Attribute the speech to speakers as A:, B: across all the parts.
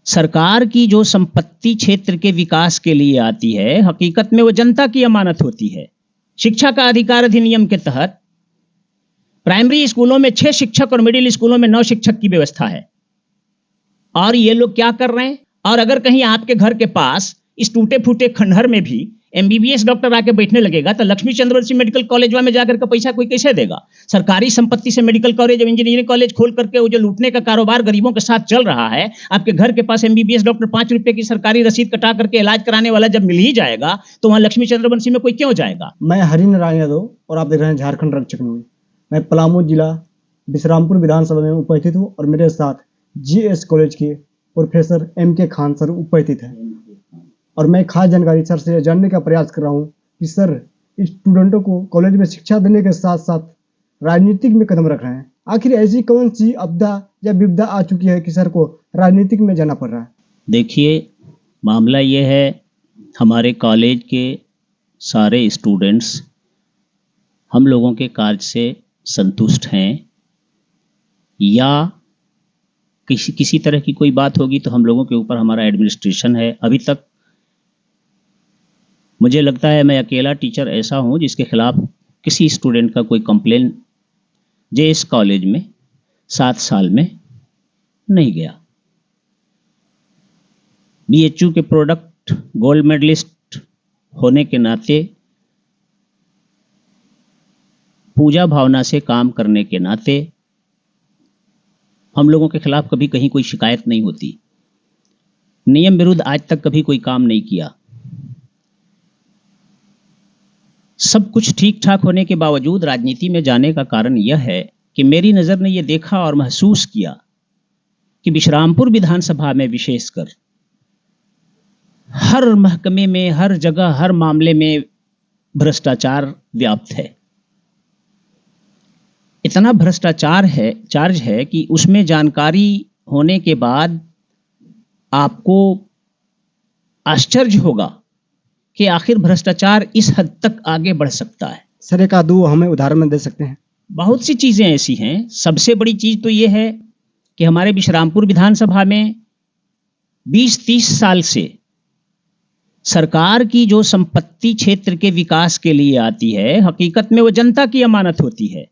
A: सरकार की जो संपत्ति क्षेत्र के विकास के लिए आती है, हकीकत में वो जनता की अमानत होती है। शिक्षा का अधिकार अधिनियम के तहत प्राइमरी स्कूलों में 6 शिक्षक और मिडिल स्कूलों में 9 शिक्षक की व्यवस्था है। और ये लोग क्या कर रहे हैं? और अगर कहीं आपके घर के पास इस टूटे फूटे खंडहर में भी एमबीबीएस डॉक्टर आके बैठने लगेगा तो लक्ष्मी चंद्रवंशी मेडिकल कॉलेज में जाकर के पैसा कोई कैसे देगा? सरकारी संपत्ति से मेडिकल कॉलेज और इंजीनियरिंग कॉलेज खोल करके वो जो लूटने का कारोबार गरीबों के साथ चल रहा है, आपके घर के पास एमबीबीएस डॉक्टर 5 रुपए की सरकारी रसीद कटा करके इलाज कराने वाला जब मिल ही जाएगा तो वहां लक्ष्मी चंद्रवंशी में कोई क्यों जाएगा?
B: मैं हरिनारायण यादव और आप देख रहे हैं झारखंड रक्षक न्यूज। मैं पलामू जिला विश्रामपुर विधानसभा में उपस्थित हूँ और मेरे साथ जीएस कॉलेज के प्रोफेसर एम.के. खान सर उपस्थित हैं और मैं खास जानकारी सर से जानने का प्रयास कर रहा हूँ कि सर स्टूडेंटों को कॉलेज में शिक्षा देने के साथ साथ राजनीतिक में कदम रख रहे हैं। आखिर ऐसी कौन सी आपदा या विपदा आ चुकी है कि सर को राजनीतिक में जाना पड़ रहा है?
A: देखिए, मामला ये है, हमारे कॉलेज के सारे स्टूडेंट्स हम लोगों के कार्य से संतुष्ट हैं या किसी तरह की कोई बात होगी तो हम लोगों के ऊपर हमारा एडमिनिस्ट्रेशन है। अभी तक मुझे लगता है मैं अकेला टीचर ऐसा हूं जिसके खिलाफ किसी स्टूडेंट का कोई कंप्लेन जेएस कॉलेज में 7 साल में नहीं गया। बीएचयू के प्रोडक्ट गोल्ड मेडलिस्ट होने के नाते, पूजा भावना से काम करने के नाते हम लोगों के खिलाफ कभी कहीं कोई शिकायत नहीं होती। नियम विरुद्ध आज तक कभी कोई काम नहीं किया। सब कुछ ठीक ठाक होने के बावजूद राजनीति में जाने का कारण यह है कि मेरी नज़र ने यह देखा और महसूस किया कि विश्रामपुर विधानसभा में विशेषकर हर महकमे में, हर जगह, हर मामले में भ्रष्टाचार व्याप्त है। इतना भ्रष्टाचार है, चार्ज है कि उसमें जानकारी होने के बाद आपको आश्चर्य होगा कि आखिर भ्रष्टाचार इस हद तक आगे बढ़ सकता है।
B: सर एक आधो हमें उदाहरण दे सकते हैं?
A: बहुत सी चीजें ऐसी हैं। सबसे बड़ी चीज तो ये है कि हमारे विश्रामपुर विधानसभा में 20-30 साल से सरकार की जो संपत्ति क्षेत्र के विकास के लिए आती है, हकीकत में वो जनता की अमानत होती है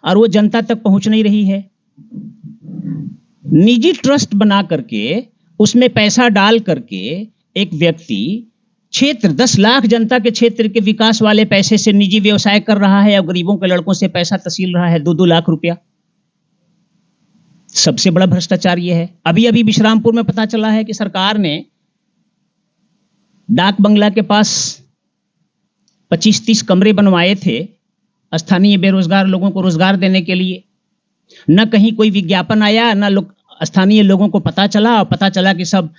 A: और वो जनता तक पहुंच नहीं रही है। निजी ट्रस्ट बना करके उसमें पैसा डाल करके एक व्यक्ति क्षेत्र 10 लाख जनता के क्षेत्र के विकास वाले पैसे से निजी व्यवसाय कर रहा है और गरीबों के लड़कों से पैसा तसील रहा है 2-2 लाख रुपया। सबसे बड़ा भ्रष्टाचार यह है। अभी अभी विश्रामपुर में पता चला है कि सरकार ने डाक बंगला के पास 25-30 कमरे बनवाए थे स्थानीय बेरोजगार लोगों को रोजगार देने के लिए। न कहीं कोई विज्ञापन आया, न स्थानीय लोगों को पता चला, और पता चला कि सब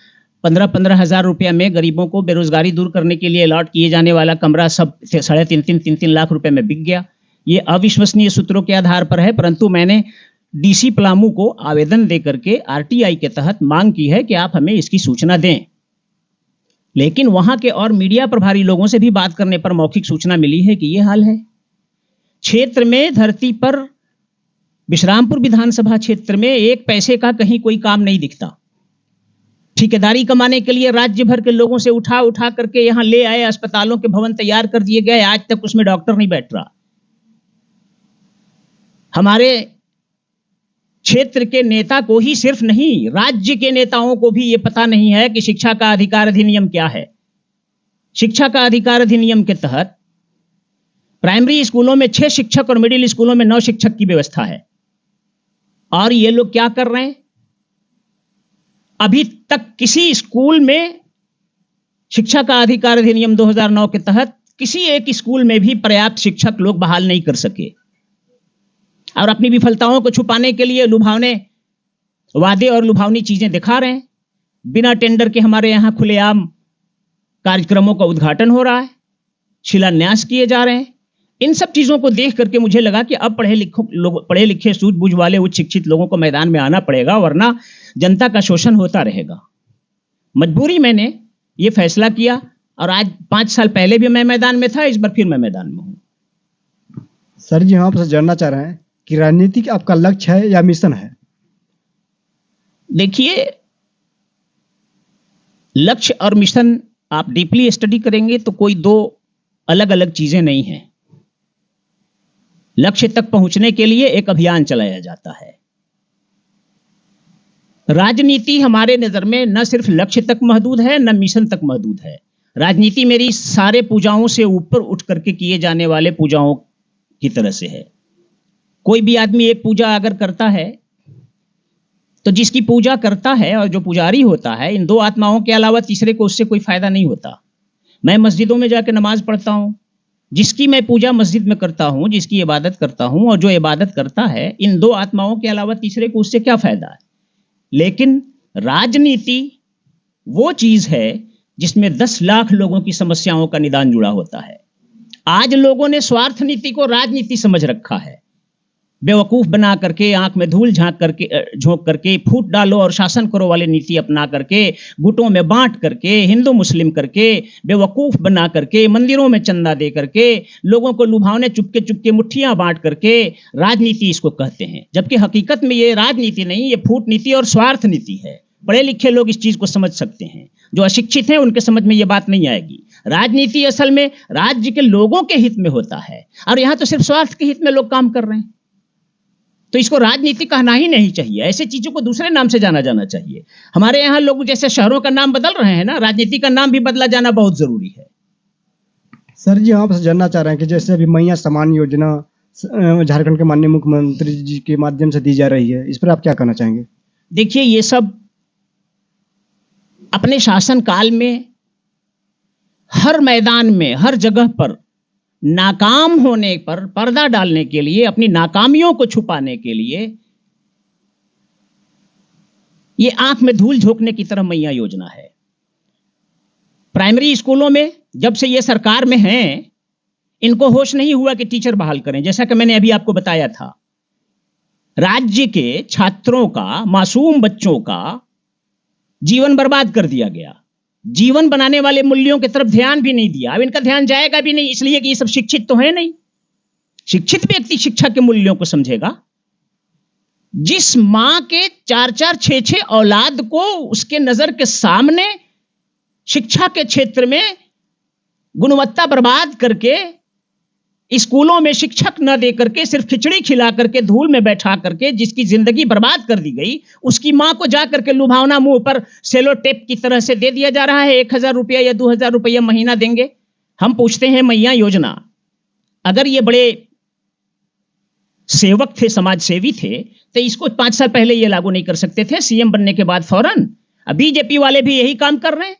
A: 15-15 हजार रुपया में गरीबों को बेरोजगारी दूर करने के लिए अलॉट किए जाने वाला कमरा सब 3.5-3 लाख रुपए में बिक गया। ये अविश्वसनीय सूत्रों के आधार पर है, परंतु मैंने डीसी पलामू को आवेदन दे करके आरटीआई के तहत मांग की है कि आप हमें इसकी सूचना दें। लेकिन वहां के और मीडिया प्रभारी लोगों से भी बात करने पर मौखिक सूचना मिली है कि ये हाल है। क्षेत्र में, धरती पर, विश्रामपुर विधानसभा क्षेत्र में एक पैसे का कहीं कोई काम नहीं दिखता। ठेकेदारी कमाने के लिए राज्य भर के लोगों से उठा करके यहां ले आए, अस्पतालों के भवन तैयार कर दिए गए, आज तक उसमें डॉक्टर नहीं बैठ रहा। हमारे क्षेत्र के नेता को ही सिर्फ नहीं, राज्य के नेताओं को भी यह पता नहीं है कि शिक्षा का अधिकार अधिनियम क्या है। शिक्षा का अधिकार अधिनियम के तहत प्राइमरी स्कूलों में 6 शिक्षक और मिडिल स्कूलों में 9 शिक्षक की व्यवस्था है। और ये लोग क्या कर रहे हैं? अभी तक किसी स्कूल में शिक्षा का अधिकार अधिनियम 2009 के तहत किसी एक स्कूल में भी पर्याप्त शिक्षक लोग बहाल नहीं कर सके, और अपनी विफलताओं को छुपाने के लिए लुभावने वादे और लुभावनी चीजें दिखा रहे हैं। बिना टेंडर के हमारे यहां खुलेआम कार्यक्रमों का उद्घाटन हो रहा है, शिलान्यास किए जा रहे हैं। इन सब चीजों को देख करके मुझे लगा कि अब पढ़े लिखे सूझबूझ वाले उच्च शिक्षित लोगों को मैदान में आना पड़ेगा, वरना जनता का शोषण होता रहेगा। मजबूरी मैंने ये फैसला किया, और आज 5 साल पहले भी मैं मैदान में था, इस बार फिर मैं मैदान में हूं।
B: सर जी, हम आपसे जानना चाह रहे हैं कि राजनीति आपका लक्ष्य है या मिशन है?
A: देखिए, लक्ष्य और मिशन आप डीपली स्टडी करेंगे तो कोई दो अलग अलग चीजें नहीं हैं। लक्ष्य तक पहुंचने के लिए एक अभियान चलाया जाता है। राजनीति हमारे नजर में न सिर्फ लक्ष्य तक महदूद है, न मिशन तक महदूद है। राजनीति मेरी सारे पूजाओं से ऊपर उठ करके किए जाने वाले पूजाओं की तरह से है। कोई भी आदमी एक पूजा अगर करता है तो जिसकी पूजा करता है और जो पुजारी होता है, इन दो आत्माओं के अलावा तीसरे को उससे कोई फायदा नहीं होता। मैं मस्जिदों में जाकर नमाज पढ़ता हूं, जिसकी मैं पूजा मस्जिद में करता हूं, जिसकी इबादत करता हूं, और जो इबादत करता है, इन दो आत्माओं के अलावा तीसरे को उससे क्या फायदा है। लेकिन राजनीति वो चीज है जिसमें 10 लाख लोगों की समस्याओं का निदान जुड़ा होता है। आज लोगों ने स्वार्थ नीति को राजनीति समझ रखा है। बेवकूफ बना करके, आंख में धूल झोंक करके, फूट डालो और शासन करो वाली नीति अपना करके, गुटों में बांट करके, हिंदू मुस्लिम करके, बेवकूफ बना करके, मंदिरों में चंदा दे करके, लोगों को लुभावने चुपके चुपके मुट्ठियां बांट करके राजनीति इसको कहते हैं। जबकि हकीकत में ये राजनीति नहीं, ये फूट नीति और स्वार्थ नीति है। पढ़े लिखे लोग इस चीज को समझ सकते हैं, जो अशिक्षित हैं उनके समझ में ये बात नहीं आएगी। राजनीति असल में राज्य के लोगों के हित में होता है, और यहां तो सिर्फ स्वार्थ के हित में लोग काम कर रहे हैं। तो इसको राजनीति कहना ही नहीं चाहिए, ऐसे चीजों को दूसरे नाम से जाना जाना चाहिए। हमारे यहाँ लोग जैसे शहरों का नाम बदल रहे हैं ना, राजनीति का नाम भी बदला जाना बहुत जरूरी है।
B: सर जी, आप से जानना चाह रहे हैं कि जैसे अभी मैया सम्मान योजना झारखंड के माननीय मुख्यमंत्री जी के माध्यम से दी जा रही है, इस पर आप क्या कहना चाहेंगे?
A: देखिए, ये सब अपने शासन काल में हर मैदान में, हर जगह पर नाकाम होने पर पर्दा डालने के लिए, अपनी नाकामियों को छुपाने के लिए, ये आंख में धूल झोंकने की तरह मैया योजना है। प्राइमरी स्कूलों में जब से ये सरकार में हैं, इनको होश नहीं हुआ कि टीचर बहाल करें। जैसा कि मैंने अभी आपको बताया था, राज्य के छात्रों का, मासूम बच्चों का जीवन बर्बाद कर दिया गया। जीवन बनाने वाले मूल्यों की तरफ ध्यान भी नहीं दिया। अब इनका ध्यान जाएगा भी नहीं, इसलिए कि ये सब शिक्षित तो है नहीं। शिक्षित व्यक्ति शिक्षा के मूल्यों को समझेगा। जिस मां के 4-4, 6-6 औलाद को उसके नजर के सामने शिक्षा के क्षेत्र में गुणवत्ता बर्बाद करके, स्कूलों में शिक्षक न दे करके, सिर्फ खिचड़ी खिला करके, धूल में बैठा करके जिसकी जिंदगी बर्बाद कर दी गई, उसकी मां को जा करके लुभावना मुंह पर सेलो टेप की तरह से दे दिया जा रहा है। 1000 रुपया या 2000 रुपया महीना देंगे। हम पूछते हैं, मैया योजना, अगर ये बड़े सेवक थे, समाज सेवी थे, तो इसको 5 साल पहले ये लागू नहीं कर सकते थे? सीएम बनने के बाद फौरन। अब बीजेपी वाले भी यही काम कर रहे हैं।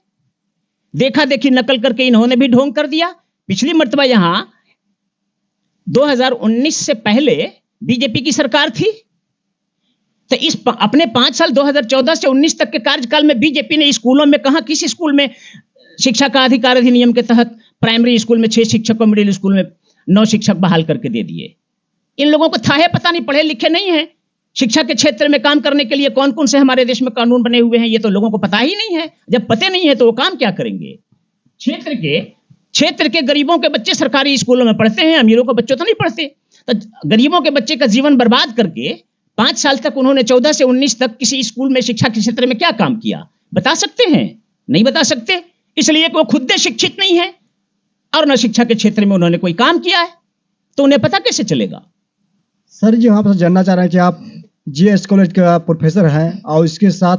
A: देखा देखी नकल करके इन्होंने भी ढोंग कर दिया। पिछली मर्तबा यहां 2019 से पहले बीजेपी की सरकार थी, तो इस अपने 5 साल 2014 से 19 तक के कार्यकाल में बीजेपी ने स्कूलों में कहां, किस स्कूल में शिक्षा का अधिकार अधिनियम के तहत प्राइमरी स्कूल में 6 शिक्षक और मिडिल स्कूल में 9 शिक्षक बहाल करके दे दिए? इन लोगों को था है, पता नहीं, पढ़े लिखे नहीं है। शिक्षा के क्षेत्र में काम करने के लिए कौन कौन से हमारे देश में कानून बने हुए हैं, ये तो लोगों को पता ही नहीं है। जब पते नहीं है तो वो काम क्या करेंगे? क्षेत्र के गरीबों के बच्चे सरकारी स्कूलों में पढ़ते हैं, अमीरों के बच्चे तो नहीं पढ़ते। तो गरीबों के बच्चे का जीवन बर्बाद करके 5 साल तक उन्होंने 14 से 19 तक किसी स्कूल में शिक्षा के क्षेत्र में क्या काम किया, बता सकते हैं? नहीं बता सकते, इसलिए कि वो खुद शिक्षित नहीं है और न शिक्षा के क्षेत्र में उन्होंने कोई काम किया है, तो उन्हें पता कैसे चलेगा?
B: सर जी, हम आपसे जानना चाह रहे हैं कि आप जीएस कॉलेज का प्रोफेसर हैं और इसके साथ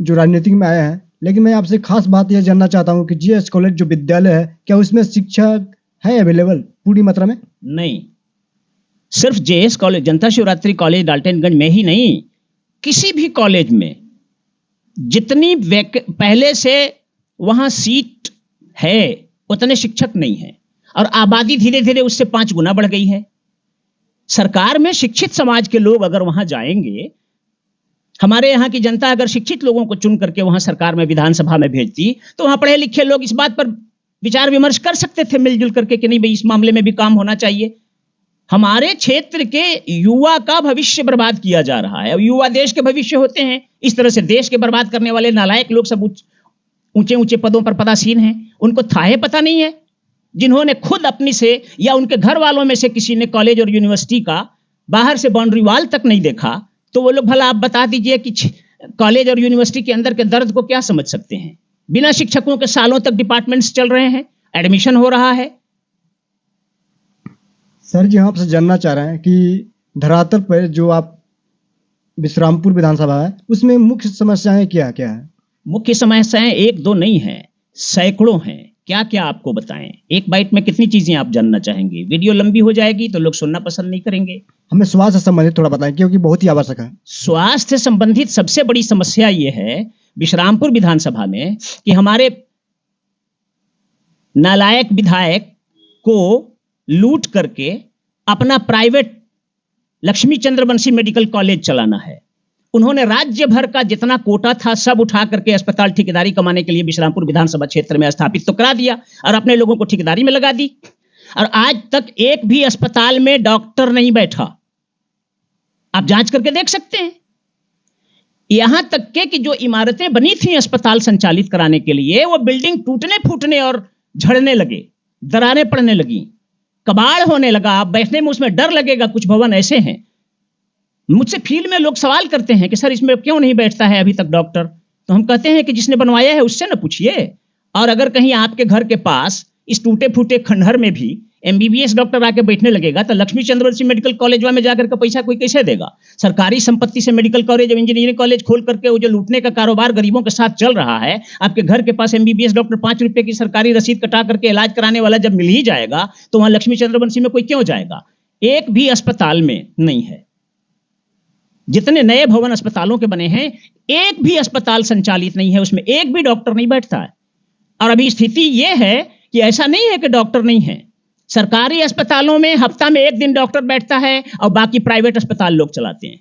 B: जो राजनीति में आए हैं, लेकिन मैं आपसे खास बात यह जानना चाहता हूं कि जीएस कॉलेज जो विद्यालय है, क्या उसमें शिक्षा है अवेलेबल पूरी मात्रा में?
A: नहीं, सिर्फ जेएस कॉलेज, जनता शिवरात्रि कॉलेज डाल्टनगंज में ही नहीं, किसी भी कॉलेज में जितनी पहले से वहां सीट है उतने शिक्षक नहीं है, और आबादी धीरे धीरे उससे 5 गुना बढ़ गई है। सरकार में शिक्षित समाज के लोग अगर वहां जाएंगे, हमारे यहाँ की जनता अगर शिक्षित लोगों को चुन करके वहां सरकार में, विधानसभा में भेजती, तो वहां पढ़े लिखे लोग इस बात पर विचार विमर्श कर सकते थे मिलजुल करके कि नहीं भाई, इस मामले में भी काम होना चाहिए। हमारे क्षेत्र के युवा का भविष्य बर्बाद किया जा रहा है, और युवा देश के भविष्य होते हैं। इस तरह से देश के बर्बाद करने वाले नालायक लोग सब ऊंचे ऊंचे पदों पर पदासीन हैं, उनको था है पता नहीं है। जिन्होंने खुद अपनी से या उनके घर वालों में से किसी ने कॉलेज और यूनिवर्सिटी का बाहर से बाउंड्री वाल तक नहीं देखा, तो वो लोग भला आप बता दीजिए कि कॉलेज और यूनिवर्सिटी के अंदर के दर्द को क्या समझ सकते हैं? बिना शिक्षकों के सालों तक डिपार्टमेंट्स चल रहे हैं, एडमिशन हो रहा है।
B: सर जी, हम आपसे जानना चाह रहे हैं कि धरातल पर जो आप विश्रामपुर विधानसभा है उसमें मुख्य समस्याएं क्या क्या है?
A: मुख्य समस्याएं एक दो नहीं हैं, सैकड़ों हैं। क्या क्या आपको बताएं? एक बाइट में कितनी चीजें आप जानना चाहेंगे? वीडियो लंबी हो जाएगी तो लोग सुनना पसंद नहीं करेंगे।
B: हमें स्वास्थ्य से संबंधित थोड़ा बताएं क्योंकि बहुत ही आवश्यक है।
A: स्वास्थ्य संबंधित सबसे बड़ी समस्या यह है विश्रामपुर विधानसभा में कि हमारे नालायक विधायक को लूट करके अपना private Lakshmi Chandravanshi medical college चलाना है। उन्होंने राज्य भर का जितना कोटा था सब उठा करके अस्पताल ठेकेदारी कमाने के लिए विश्रामपुर विधानसभा क्षेत्र में स्थापित तो करा दिया और अपने लोगों को ठेकेदारी में लगा दी, और आज तक एक भी अस्पताल में डॉक्टर नहीं बैठा। आप जांच करके देख सकते हैं। यहां तक के कि जो इमारतें बनी थी अस्पताल संचालित कराने के लिए, वो बिल्डिंग टूटने फूटने और झड़ने लगे, दरारें पड़ने लगी, कबाड़ होने लगा। आप बैठने में उसमें डर लगेगा। कुछ भवन ऐसे हैं, मुझसे फील्ड में लोग सवाल करते हैं कि सर इसमें क्यों नहीं बैठता है अभी तक डॉक्टर? तो हम कहते हैं कि जिसने बनवाया है उससे ना पूछिए। और अगर कहीं आपके घर के पास इस टूटे फूटे खंडहर में भी एमबीबीएस डॉक्टर आके बैठने लगेगा तो लक्ष्मी चंद्रवंशी मेडिकल कॉलेज में जाकर के पैसा कोई कैसे देगा? सरकारी संपत्ति से मेडिकल कॉलेज और इंजीनियरिंग कॉलेज खोल करके वो जो लूटने का कारोबार गरीबों के साथ चल रहा है, आपके घर के पास एमबीबीएस डॉक्टर 5 रुपए की सरकारी रसीद कटा करके इलाज कराने वाला जब मिल ही जाएगा तो वहां लक्ष्मी चंद्रवंशी में कोई क्यों जाएगा? एक भी अस्पताल में नहीं है। जितने नए भवन अस्पतालों के बने हैं, एक भी अस्पताल संचालित नहीं है, उसमें एक भी डॉक्टर नहीं बैठता है। और अभी स्थिति यह है कि ऐसा नहीं है कि डॉक्टर नहीं है। सरकारी अस्पतालों में हफ्ता में 1 दिन डॉक्टर बैठता है और बाकी प्राइवेट अस्पताल लोग चलाते हैं।